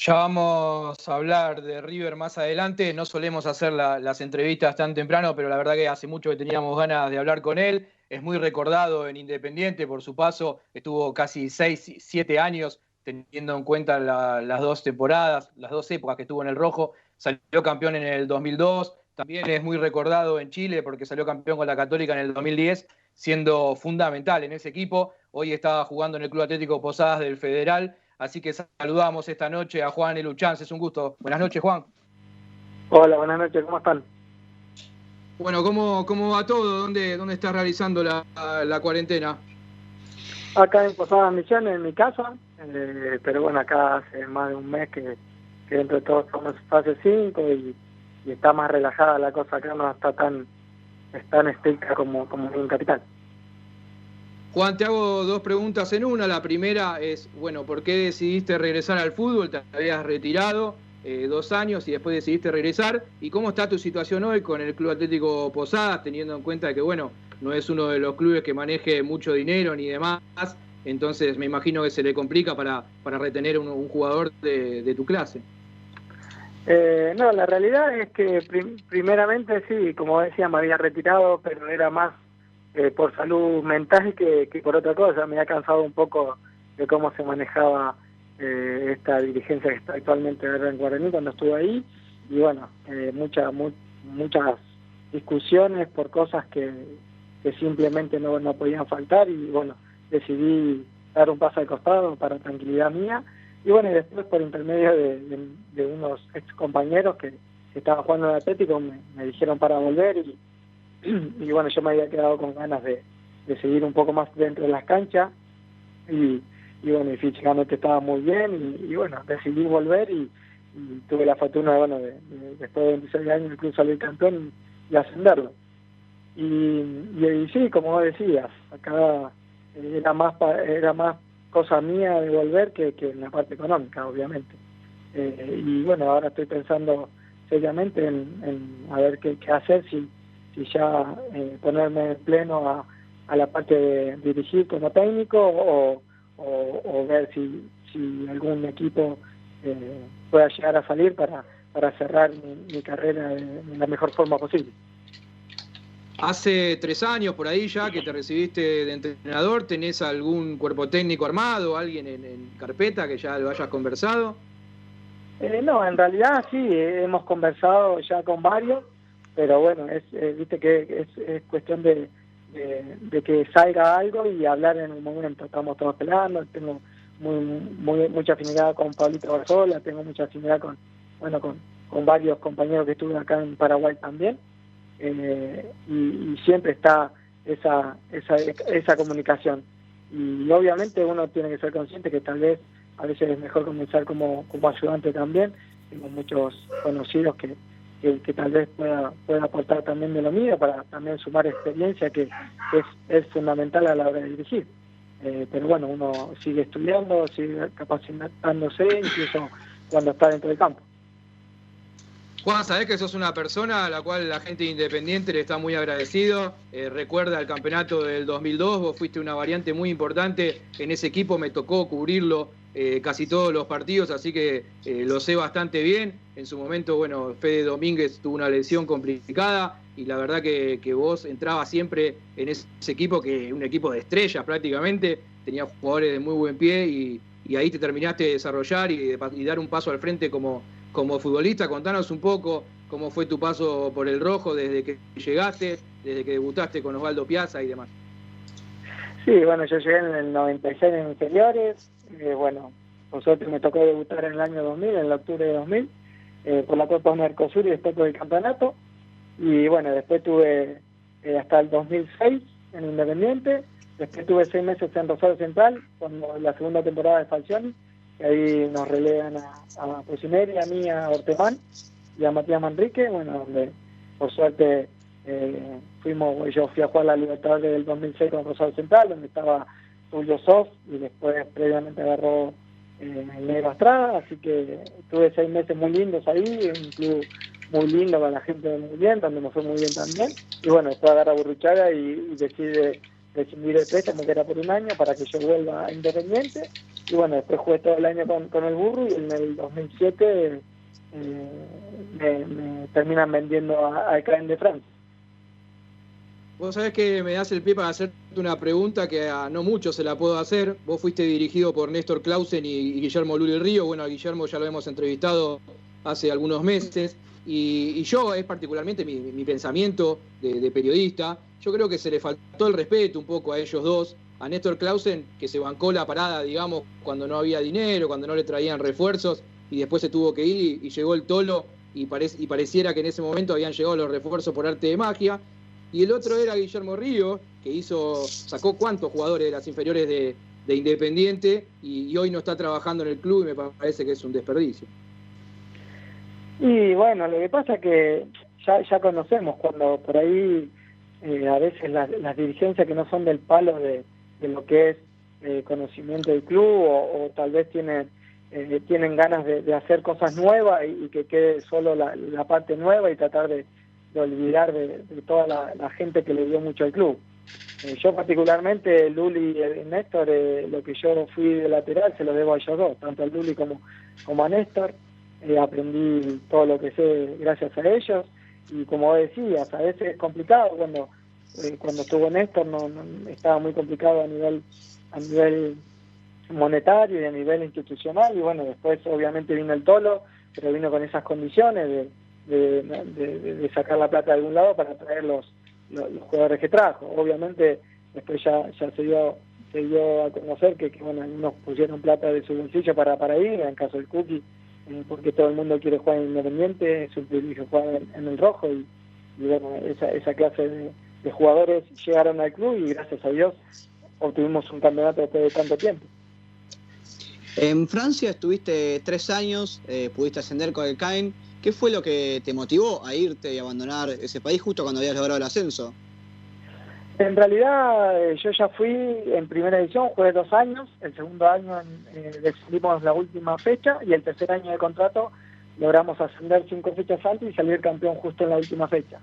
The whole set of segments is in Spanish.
Ya vamos a hablar de River más adelante. No solemos hacer las entrevistas tan temprano, pero la verdad que hace mucho que teníamos ganas de hablar con él. Es muy recordado en Independiente por su paso. Estuvo casi 6, 7 años, teniendo en cuenta las dos temporadas, las dos épocas que estuvo en el Rojo. Salió campeón en el 2002. También es muy recordado en Chile porque salió campeón con la Católica en el 2010, siendo fundamental en ese equipo. Hoy está jugando en el Club Atlético Posadas del Federal. Así que saludamos esta noche a Juan Eluchans, es un gusto. Buenas noches, Juan. Hola, buenas noches, ¿cómo están? Bueno, ¿cómo va todo? ¿Dónde estás realizando la cuarentena? Acá en Posadas Misiones, en mi casa, pero bueno, acá hace más de un mes que dentro de todo estamos en fase 5 y está más relajada la cosa, acá no está tan estricta como en capital. Juan, te hago dos preguntas en una. La primera es, bueno, ¿por qué decidiste regresar al fútbol? Te habías retirado 2 años y después decidiste regresar. ¿Y cómo está tu situación hoy con el Club Atlético Posadas, teniendo en cuenta que, bueno, no es uno de los clubes que maneje mucho dinero ni demás? Entonces me imagino que se le complica para retener un jugador de tu clase. No, la realidad es que primeramente sí, como decía, me había retirado, pero era más por salud mental que por otra cosa. Me ha cansado un poco de cómo se manejaba esta dirigencia que está actualmente en Guaraní cuando estuve ahí, y bueno, muchas discusiones por cosas que simplemente no podían faltar, y bueno, decidí dar un paso al costado para tranquilidad mía. Y bueno, y después por intermedio de unos ex compañeros que estaban jugando en el Atlético me dijeron para volver, y bueno, yo me había quedado con ganas de seguir un poco más dentro de las canchas, y bueno, y físicamente estaba muy bien, y bueno, decidí volver, y tuve la fortuna, bueno, después de 26 años el club salir campeón y ascenderlo. Y sí, como vos decías, acá era más cosa mía de volver que en la parte económica, obviamente. Y bueno, ahora estoy pensando seriamente en a ver qué hacer, si ya ponerme en pleno a la parte de dirigir como técnico, o ver si algún equipo pueda llegar a salir para cerrar mi carrera de la mejor forma posible. Hace 3 años por ahí ya que te recibiste de entrenador, ¿tenés algún cuerpo técnico armado, alguien en carpeta que ya lo hayas conversado? No, en realidad sí, hemos conversado ya con varios, pero bueno, viste que es cuestión de que salga algo y hablar en un momento. Estamos todos pelando, tengo mucha afinidad con Pablito Barzola, tengo mucha afinidad con varios compañeros que estuve acá en Paraguay también, y siempre está esa comunicación. Y obviamente uno tiene que ser consciente que tal vez a veces es mejor comenzar como ayudante también. Tengo muchos conocidos que tal vez pueda aportar también de lo mío, para también sumar experiencia, que es fundamental a la hora de dirigir. Pero bueno, uno sigue estudiando, sigue capacitándose, incluso cuando está dentro del campo. Juan, sabés que sos una persona a la cual la gente Independiente le está muy agradecido. Recuerda el campeonato del 2002, vos fuiste una variante muy importante en ese equipo, me tocó cubrirlo casi todos los partidos, así que lo sé bastante bien. En su momento, bueno, Fede Domínguez tuvo una lesión complicada y la verdad que vos entrabas siempre en ese equipo, que un equipo de estrellas prácticamente, tenía jugadores de muy buen pie, y ahí te terminaste de desarrollar y dar un paso al frente como futbolista. Contanos un poco cómo fue tu paso por el Rojo desde que llegaste, desde que debutaste con Osvaldo Piazza y demás. Sí, bueno, yo llegué en el 96 en inferiores, bueno, por suerte me tocó debutar en el año 2000, en el octubre de 2000, por la Copa Mercosur y después por el campeonato, y bueno, después tuve hasta el 2006 en Independiente, después tuve 6 meses en Rosario Central, cuando la segunda temporada de Falcioni, y ahí nos relegan a Pusineri, a mí, a Ortemán y a Matías Manrique, bueno, donde por suerte yo fui a jugar la Libertadores del 2006 con Rosario Central, donde estaba Julio Sof, y después previamente agarró el Negro Estrada, así que tuve 6 meses muy lindos ahí, un club muy lindo, con la gente muy bien, donde me fue muy bien también, y bueno, después agarra Burruchaga y decide rescindir el préstamo que era por un año para que yo vuelva a Independiente. Y bueno, después jugué todo el año con el Burro y en el 2007 me terminan vendiendo al Caen de Francia. Vos sabés que me das el pie para hacerte una pregunta que a no muchos se la puedo hacer. Vos fuiste dirigido por Néstor Clausen y Guillermo Luli Río. Bueno, a Guillermo ya lo hemos entrevistado hace algunos meses. Y yo, es particularmente mi pensamiento de periodista, yo creo que se le faltó el respeto un poco a ellos dos. A Néstor Clausen, que se bancó la parada, digamos, cuando no había dinero, cuando no le traían refuerzos, y después se tuvo que ir y llegó el Tolo, y pareciera que en ese momento habían llegado los refuerzos por arte de magia. Y el otro era Guillermo Río, que sacó cuántos jugadores de las inferiores de Independiente, y hoy no está trabajando en el club, y me parece que es un desperdicio. Y bueno, lo que pasa es que ya conocemos cuando por ahí a veces las dirigencias que no son del palo de lo que es conocimiento del club o tal vez tienen ganas de hacer cosas nuevas y que quede solo la parte nueva y tratar de olvidar de toda la gente que le dio mucho al club. Yo particularmente, Luli y Néstor, lo que yo fui de lateral se lo debo a ellos dos, tanto a Luli como a Néstor. Aprendí todo lo que sé gracias a ellos y como decías, a veces es complicado cuando estuvo Néstor no estaba muy complicado a nivel monetario y a nivel institucional y bueno, después obviamente vino el Tolo, pero vino con esas condiciones de sacar la plata de algún lado para traer los jugadores que trajo. Obviamente después ya se dio a conocer que bueno, algunos pusieron plata de su bolsillo para ir, en caso del Cookie, porque todo el mundo quiere jugar en Independiente, es un privilegio jugar en el rojo y bueno, esa clase de jugadores llegaron al club y gracias a Dios obtuvimos un campeonato después de tanto tiempo. En Francia estuviste 3 años, pudiste ascender con el Caen. ¿Qué fue lo que te motivó a irte y abandonar ese país justo cuando habías logrado el ascenso? En realidad yo ya fui en primera división, jugué 2 años, el segundo año decidimos la última fecha y el tercer año de contrato logramos ascender 5 fechas antes y salir campeón justo en la última fecha.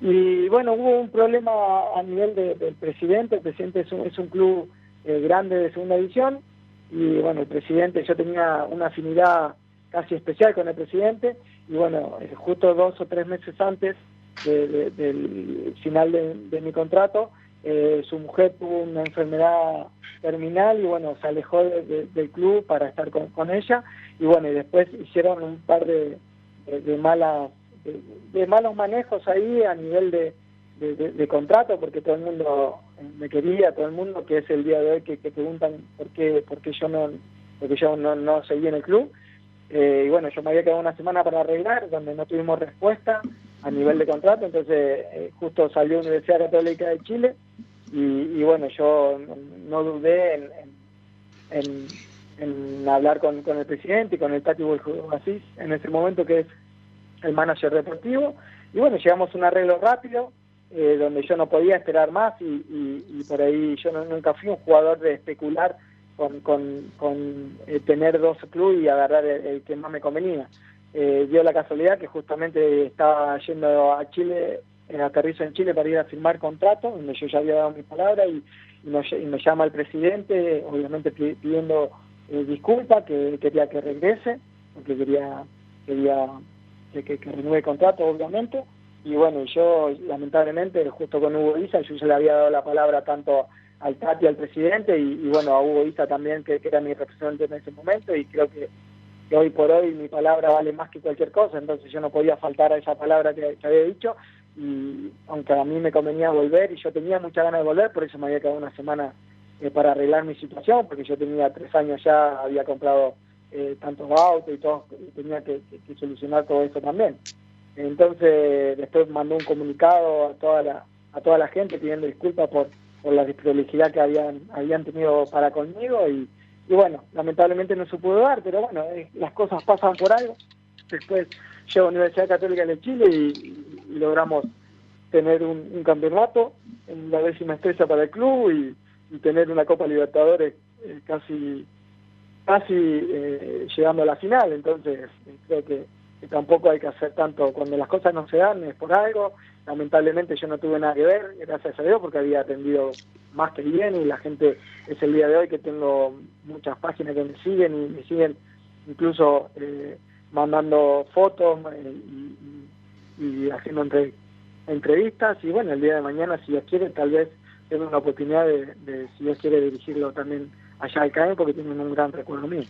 Y bueno, hubo un problema a nivel del presidente. El presidente es un club grande de segunda división y bueno, el presidente, yo tenía una afinidad casi especial con el presidente y bueno, justo 2 o 3 meses antes del final de mi contrato, su mujer tuvo una enfermedad terminal y bueno, se alejó del club para estar con ella y bueno, y después hicieron un par de malos manejos ahí a nivel de contrato, porque todo el mundo me quería, todo el mundo, que es el día de hoy que preguntan por qué yo no seguí en el club. Y bueno, yo me había quedado una semana para arreglar, donde no tuvimos respuesta a nivel de contrato, entonces justo salió Universidad Católica de Chile y bueno, yo no dudé en hablar con el presidente y con el Tati Asís en ese momento, que es el manager deportivo, y bueno, llegamos a un arreglo rápido, donde yo no podía esperar más y por ahí yo nunca fui un jugador de especular con tener 2 clubes y agarrar el que más me convenía. Dio la casualidad que justamente estaba yendo a Chile, aterrizo en Chile para ir a firmar contrato, donde yo ya había dado mi palabra y me llama el presidente, obviamente pidiendo disculpas, que quería que regrese, porque quería que renueve el contrato, obviamente. Y bueno, yo lamentablemente, justo con Hugo Isa, yo ya le había dado la palabra tanto al Tati, al presidente, y bueno, a Hugo Isa también, que era mi representante en ese momento, y creo que hoy por hoy mi palabra vale más que cualquier cosa, entonces yo no podía faltar a esa palabra que había dicho, y aunque a mí me convenía volver, y yo tenía muchas ganas de volver, por eso me había quedado una semana para arreglar mi situación, porque yo tenía 3 años ya, había comprado tantos autos y todo, y tenía que solucionar todo eso también. Entonces después mandó un comunicado a toda la gente pidiendo disculpas por la desprolijidad que habían tenido para conmigo y bueno, lamentablemente no se pudo dar, pero bueno, las cosas pasan por algo. Después llego a la Universidad Católica de Chile y logramos tener un campeonato en la 10ª estrella para el club y tener una Copa Libertadores casi llegando a la final. Entonces creo que tampoco hay que hacer tanto, cuando las cosas no se dan es por algo lamentablemente yo no tuve nada que ver, gracias a Dios, porque había atendido más que bien, y la gente, es el día de hoy que tengo muchas páginas que me siguen, y me siguen incluso mandando fotos y haciendo entrevistas, y bueno, el día de mañana, si Dios quiere, tal vez tenga una oportunidad de si Dios quiere, dirigirlo también allá al CAE, porque tienen un gran recuerdo mío.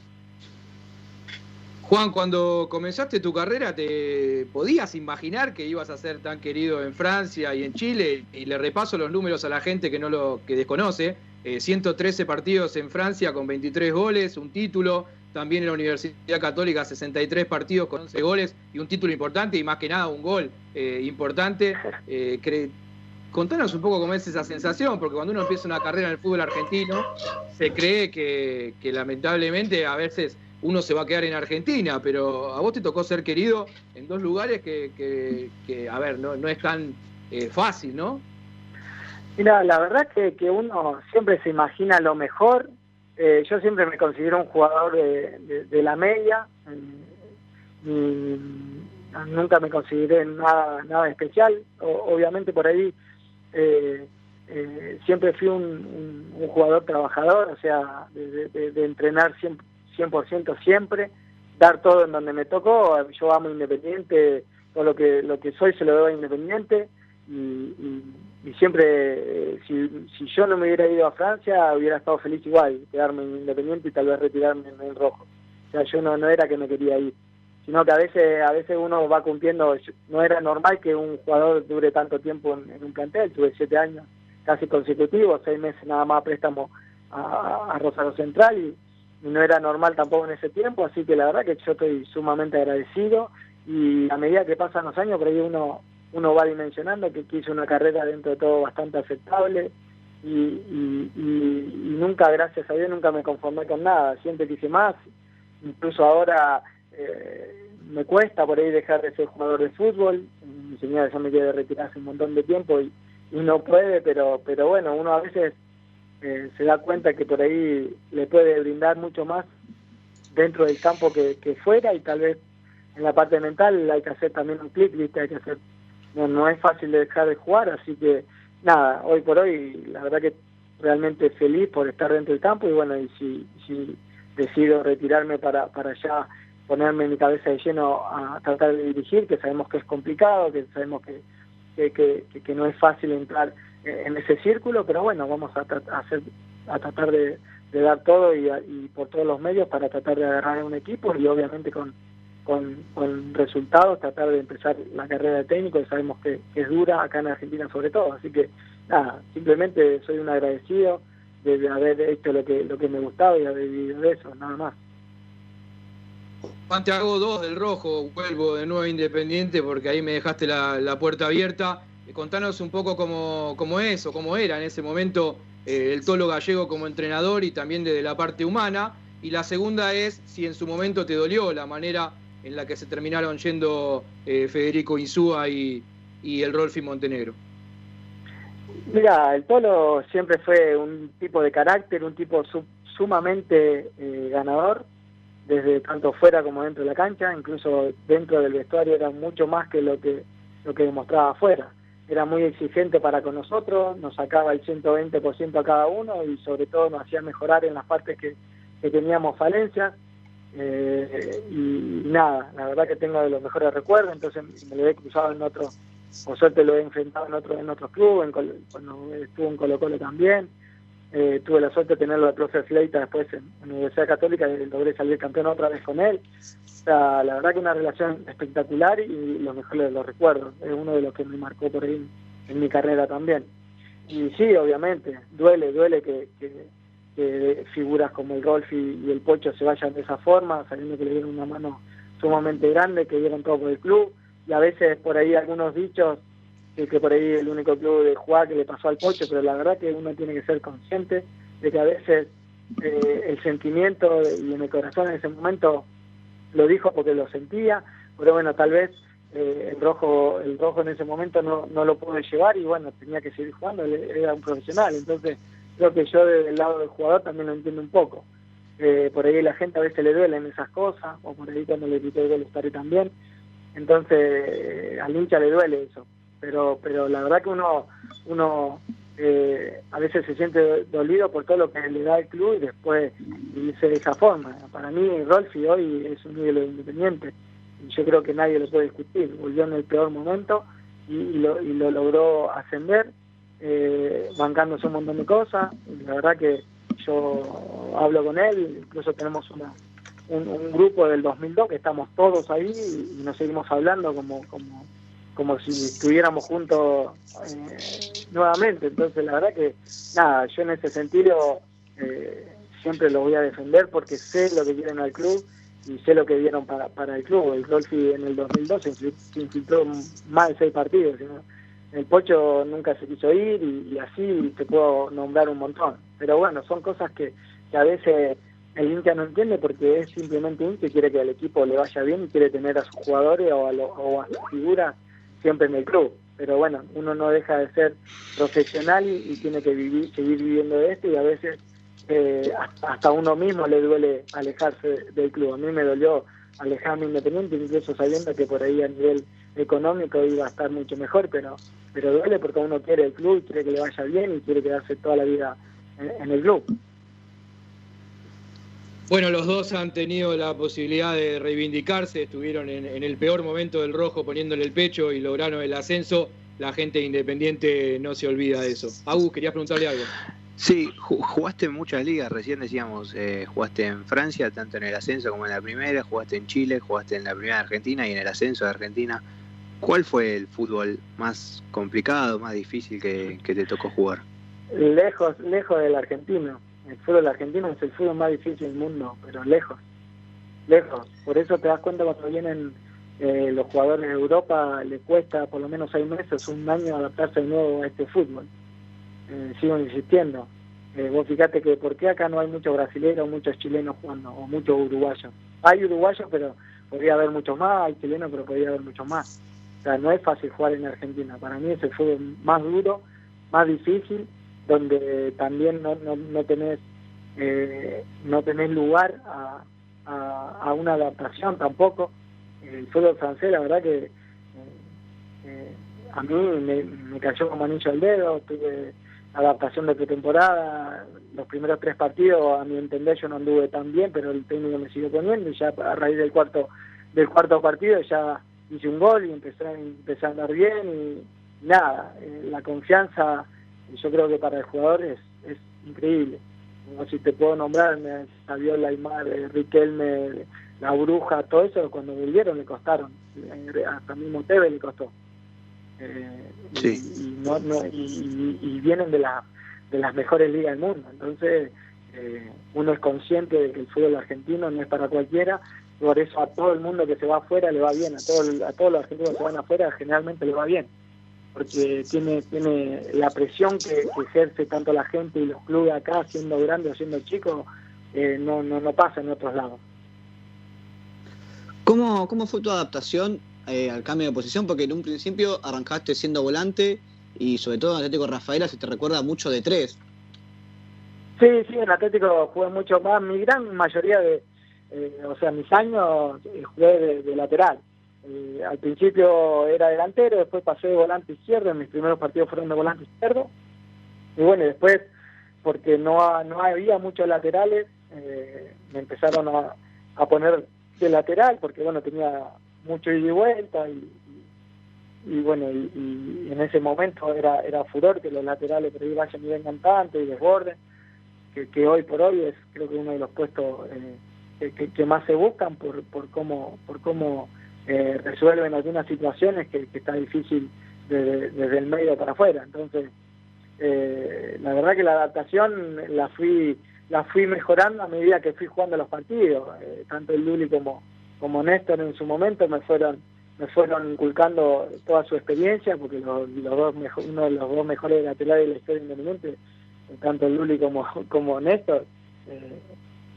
Juan, cuando comenzaste tu carrera, ¿te podías imaginar que ibas a ser tan querido en Francia y en Chile? Y le repaso los números a la gente que desconoce. 113 partidos en Francia con 23 goles, un título. También en la Universidad Católica 63 partidos con 11 goles y un título importante, y más que nada un gol importante. Contanos un poco cómo es esa sensación, porque cuando uno empieza una carrera en el fútbol argentino, se cree que lamentablemente a veces uno se va a quedar en Argentina, pero a vos te tocó ser querido en dos lugares que a ver, no es tan fácil, ¿no? Mira, la verdad que uno siempre se imagina lo mejor. Yo siempre me considero un jugador de la media, nunca me consideré nada especial. Obviamente por ahí siempre fui un jugador trabajador, o sea, de entrenar 100% siempre, dar todo en donde me tocó. Yo amo Independiente, todo lo que soy se lo doy a Independiente, y siempre, si yo no me hubiera ido a Francia, hubiera estado feliz igual, quedarme en Independiente y tal vez retirarme en el rojo. O sea, yo no era que me quería ir, sino que a veces uno va cumpliendo. No era normal que un jugador dure tanto tiempo en un plantel. Tuve 7 años casi consecutivos, 6 meses nada más préstamo a Rosario Central, y no era normal tampoco en ese tiempo, así que la verdad que yo estoy sumamente agradecido, y a medida que pasan los años, por ahí uno va dimensionando que hice una carrera dentro de todo bastante aceptable, y nunca, gracias a Dios, nunca me conformé con nada, siempre quise más. Incluso ahora me cuesta por ahí dejar de ser jugador de fútbol. Mi señora ya me quiere retirar hace un montón de tiempo y no puede, pero bueno, uno a veces se da cuenta que por ahí le puede brindar mucho más dentro del campo que fuera, y tal vez en la parte mental hay que hacer también un clic, ¿viste? Hay que hacer, no es fácil de dejar de jugar, así que nada, hoy por hoy la verdad que realmente feliz por estar dentro del campo, y bueno, y si decido retirarme para ya ponerme mi cabeza de lleno a tratar de dirigir, que sabemos que es complicado, que sabemos que no es fácil entrar en ese círculo, pero bueno, vamos a tratar de dar todo y por todos los medios para tratar de agarrar un equipo, y obviamente con resultados tratar de empezar la carrera de técnico, que sabemos que es dura acá en Argentina sobre todo. Así que nada, simplemente soy un agradecido de haber hecho lo que me gustaba y haber vivido de eso, nada más. Juan, te hago 2 del rojo, vuelvo de nuevo a Independiente porque ahí me dejaste la puerta abierta. Contanos un poco cómo es o cómo era en ese momento el Tolo Gallego como entrenador, y también desde la parte humana. Y la segunda es si en su momento te dolió la manera en la que se terminaron yendo Federico Insúa y el Rolfi Montenegro. Mira, el Tolo siempre fue un tipo de carácter, un tipo sumamente ganador, desde tanto fuera como dentro de la cancha. Incluso dentro del vestuario era mucho más que lo que demostraba afuera. Era muy exigente para con nosotros, nos sacaba el 120% a cada uno, y sobre todo nos hacía mejorar en las partes que teníamos falencias. Y nada, la verdad que tengo de los mejores recuerdos. Entonces me lo he cruzado en otro, por suerte lo he enfrentado en otros clubes, cuando estuve en Colo-Colo también. Tuve la suerte de tenerlo al profe Fleita después en la Universidad Católica, y logré salir campeón otra vez con él. O sea, la verdad que una relación espectacular, y los mejores de los recuerdos. Es uno de los que me marcó por ahí en mi carrera también. Y sí, obviamente, duele que figuras como el Rolfi y el Pocho se vayan de esa forma, sabiendo que le dieron una mano sumamente grande, que dieron todo por el club, y a veces por ahí algunos dichos que por ahí el único club de jugar que le pasó al Pocho, pero la verdad que uno tiene que ser consciente de que a veces el sentimiento y en el corazón en ese momento lo dijo porque lo sentía, pero bueno, tal vez el rojo en ese momento no lo pudo llevar, y bueno, tenía que seguir jugando, él era un profesional. Entonces creo que yo desde el lado del jugador también lo entiendo un poco. Por ahí la gente a veces le duelen esas cosas, o por ahí cuando le grité el gol estaré también. Entonces al hincha le duele eso. pero la verdad que uno a veces se siente dolido por todo lo que le da el club y después irse de esa forma. Para mí Rolfi hoy es un ídolo Independiente y yo creo que nadie lo puede discutir. Volvió en el peor momento y lo logró ascender, bancándose un montón de cosas. Y la verdad que yo hablo con él, incluso tenemos un grupo del 2002 que estamos todos ahí y nos seguimos hablando como si estuviéramos juntos nuevamente. Entonces la verdad que nada, yo en ese sentido siempre lo voy a defender porque sé lo que quieren al club y sé lo que dieron para el club. El Rolfi en el 2002 se infiltró más de 6 partidos, ¿no? El Pocho nunca se quiso ir y así te puedo nombrar un montón. Pero bueno, son cosas que a veces el hincha no entiende porque es simplemente un que quiere que al equipo le vaya bien y quiere tener a sus jugadores o a sus figuras siempre en el club. Pero bueno, uno no deja de ser profesional y tiene que seguir viviendo de esto y a veces hasta a uno mismo le duele alejarse del club. A mí me dolió alejarme Independiente, incluso sabiendo que por ahí a nivel económico iba a estar mucho mejor, pero duele porque uno quiere el club, quiere que le vaya bien y quiere quedarse toda la vida en el club. Bueno, los dos han tenido la posibilidad de reivindicarse, estuvieron en el peor momento del Rojo poniéndole el pecho y lograron el ascenso. La gente de Independiente no se olvida de eso. Agus, querías preguntarle algo. Sí, jugaste en muchas ligas, recién decíamos, jugaste en Francia, tanto en el ascenso como en la primera, jugaste en Chile, jugaste en la primera de Argentina y en el ascenso de Argentina. ¿Cuál fue el fútbol más complicado, más difícil que te tocó jugar? Lejos del argentino. El fútbol argentino es el fútbol más difícil del mundo, pero lejos. Por eso te das cuenta cuando vienen los jugadores de Europa, les cuesta por lo menos 6 meses, un año adaptarse de nuevo a este fútbol. Sigo insistiendo. Vos fíjate que por qué acá no hay muchos brasileños, muchos chilenos jugando, o muchos uruguayos. Hay uruguayos, pero podría haber muchos más, hay chilenos, pero podría haber muchos más. O sea, no es fácil jugar en Argentina. Para mí es el fútbol más duro, más difícil, donde también no tenés lugar a una adaptación tampoco. El fútbol francés, la verdad que a mí me cayó como anillo al dedo. Tuve adaptación de pretemporada, los primeros 3 partidos a mi entender yo no anduve tan bien, pero el técnico me siguió poniendo y ya a raíz del cuarto partido ya hice un gol y empecé a andar bien y nada, la confianza yo creo que para el jugador es increíble. No sé si te puedo nombrar, Saviola, Aymar, Riquelme, La Bruja, todo eso cuando volvieron le costaron, hasta mismo Tevez le costó. Sí. Y vienen de las mejores ligas del mundo. Entonces uno es consciente de que el fútbol argentino no es para cualquiera. Por eso a todo el mundo que se va afuera le va bien, a todos los argentinos que se van afuera generalmente le va bien, porque tiene la presión que ejerce tanto la gente y los clubes acá, siendo grande o siendo chico, no pasa en otros lados. ¿Cómo fue tu adaptación al cambio de posición? Porque en un principio arrancaste siendo volante y sobre todo en Atlético Rafaela se te recuerda mucho de 3. Sí, en Atlético jugué mucho más. Mi gran mayoría mis años jugué de lateral. Al principio era delantero, después pasé de volante izquierdo, mis primeros partidos fueron de volante izquierdo. Y bueno, después, porque no había muchos laterales, me empezaron a poner de lateral, porque bueno, tenía mucho ida y vuelta y bueno, y en ese momento era furor que los laterales por ahí vayan y vengan tanto y desborden, que hoy por hoy es creo que uno de los puestos que más se buscan por cómo resuelven algunas situaciones que está difícil desde el medio para afuera. Entonces la verdad que la adaptación la fui mejorando a medida que fui jugando los partidos. Tanto el Luli como Néstor en su momento me fueron inculcando toda su experiencia, porque uno de los dos mejores laterales de la historia Independiente, tanto el Luli como Néstor,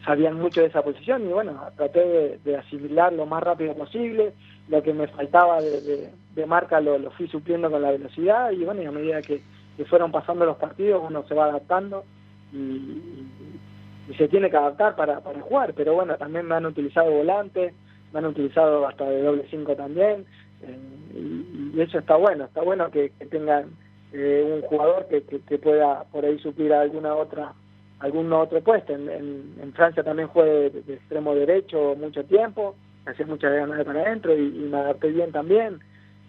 sabían mucho de esa posición y bueno, traté de asimilar lo más rápido posible. Lo que me faltaba de marca lo fui supliendo con la velocidad y bueno, y a medida que fueron pasando los partidos uno se va adaptando y se tiene que adaptar para jugar. Pero bueno, también me han utilizado volantes, me han utilizado hasta de doble 5 también. Y eso está bueno que tengan un jugador que pueda por ahí suplir algún otro puesto. En Francia también jugué de extremo derecho mucho tiempo, hacía muchas ganas para adentro y me adapté bien también.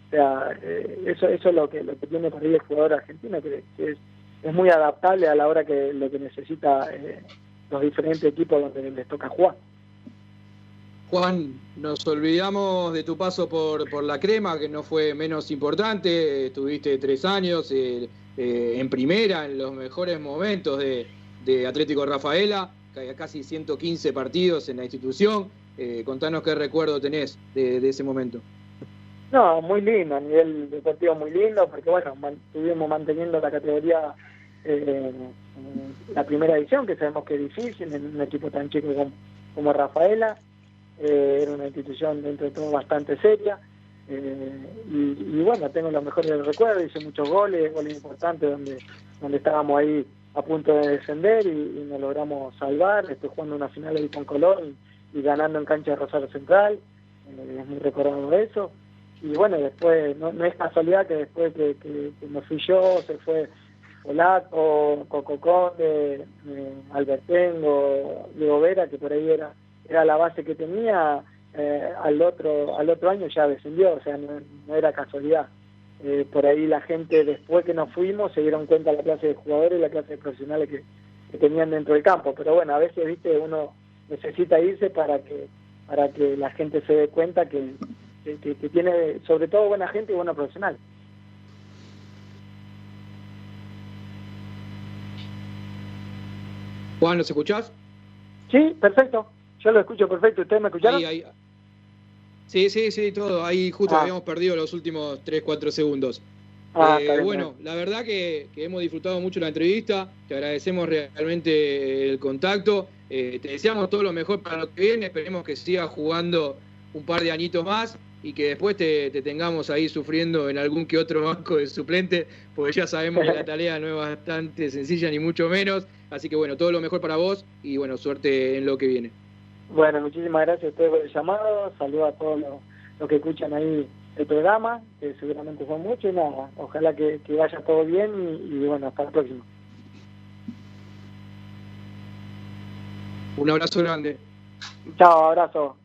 O sea, eso es lo que tiene por ahí el jugador argentino, que es muy adaptable a la hora que lo que necesita los diferentes equipos donde les toca jugar. Juan, nos olvidamos de tu paso por la Crema, que no fue menos importante. Estuviste 3 años en primera, en los mejores momentos de Atlético Rafaela, casi 115 partidos en la institución. Contanos qué recuerdo tenés de ese momento. No, muy lindo, a nivel deportivo muy lindo, porque bueno, estuvimos manteniendo la categoría la primera edición, que sabemos que es difícil en un equipo tan chico como Rafaela. Era una institución dentro de todo bastante seria, y bueno, tengo los mejores recuerdos, hice muchos goles importantes donde estábamos ahí a punto de descender y nos logramos salvar, después jugando una final ahí con Colón y ganando en cancha de Rosario Central. Es muy recordado eso. Y bueno, después no es casualidad que después que me fui yo, se fue Polaco, Coco Conde, Albertengo, Diego Vera, que por ahí era la base que tenía. Al otro año ya descendió, o sea, no era casualidad. Por ahí la gente, después que nos fuimos, se dieron cuenta de la clase de jugadores y la clase de profesionales que tenían dentro del campo. Pero bueno, a veces, viste, uno necesita irse para que la gente se dé cuenta que tiene sobre todo buena gente y buenos profesionales. Juan, ¿nos escuchás? Sí, perfecto. Yo lo escucho perfecto. ¿Ustedes me escucharon? Ahí. Sí, todo. Ahí justo habíamos perdido los últimos 3-4 segundos. Bueno, la verdad que hemos disfrutado mucho la entrevista. Te agradecemos realmente el contacto. Te deseamos todo lo mejor para lo que viene. Esperemos que sigas jugando un par de añitos más y que después te tengamos ahí sufriendo en algún que otro banco de suplente, porque ya sabemos que la tarea no es bastante sencilla ni mucho menos. Así que bueno, todo lo mejor para vos y bueno, suerte en lo que viene. Bueno, muchísimas gracias a ustedes por el llamado. Saludos a todos los que escuchan ahí el programa, que seguramente son muchos, y nada, ojalá que vaya todo bien y bueno, hasta la próxima. Un abrazo grande. Chao, abrazo.